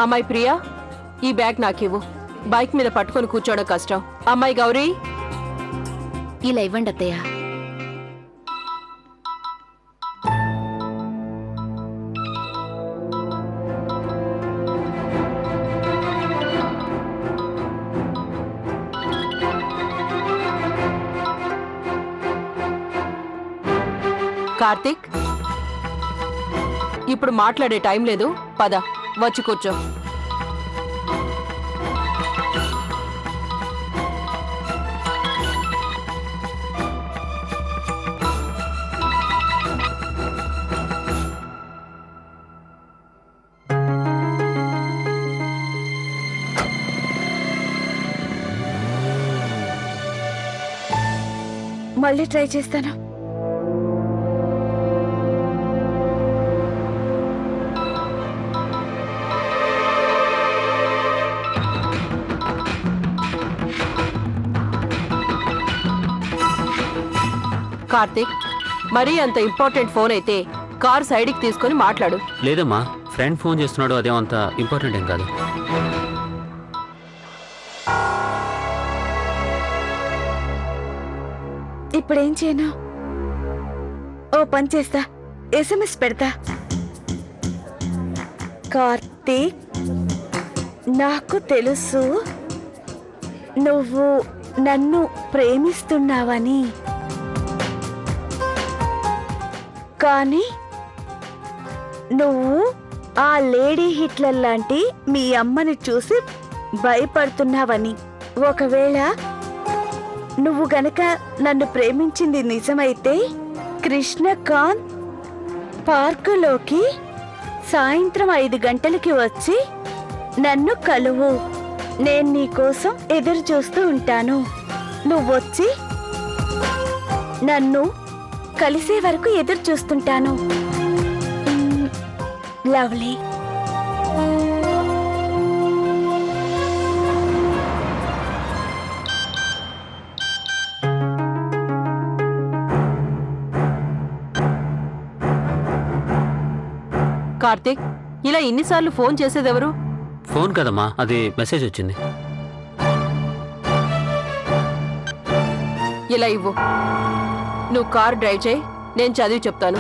అమ్మాయి ప్రియా, ఈ bag నాకివ్వు. Bike మీద పట్టుకొని కూర్చోవడం కష్టం. అమ్మాయి గౌరీ, ఇలా ఇవ్వండి అత్తయ్య. కార్తీక్, ఇప్పుడు మాట్లాడే టైం లేదు, పద వచ్చి కూర్చో. మళ్ళీ ట్రై చేస్తాను. కార్తీక్, మరీ అంత ఇంపార్టెంట్ ఫోన్ అయితే కార్ సైడ్కి తీసుకొని మాట్లాడు. లేదమ్మా, ఫ్రెండ్ ఫోన్ చేస్తున్నాడు, అదేమంత ఇంపార్టెంట్ ఏం కాదు. ఇప్పుడేం చేయను? ఓ పని చేస్తా, SMS పెడతా. కార్తీక్, నాకు తెలుసు నువ్వు నన్ను ప్రేమిస్తున్నావని, కానీ నువ్వు ఆ లేడీ హిట్లర్ లాంటి మీ అమ్మని చూసి భయపడుతున్నావని. ఒకవేళ నువ్వు గనక నన్ను ప్రేమించింది నిజమైతే కృష్ణకాంత్ పార్కులోకి సాయంత్రం 5 గంటలకి వచ్చి నన్ను కలువు. నేను నీకోసం ఎదురు చూస్తూ ఉంటాను. నువ్వొచ్చి నన్ను కలిసే వరకు ఎదురు చూస్తుంటాను. లవ్లీ. కార్తీక్, ఇలా ఇన్నిసార్లు ఫోన్ చేసేదెవరు? ఫోన్ కదమ్మా, అది మెసేజ్ వచ్చింది. ఇలా ఇవ్వు. నువ్వు కార్ డ్రైవ్ చేయి, నేను చదివి చెప్తాను.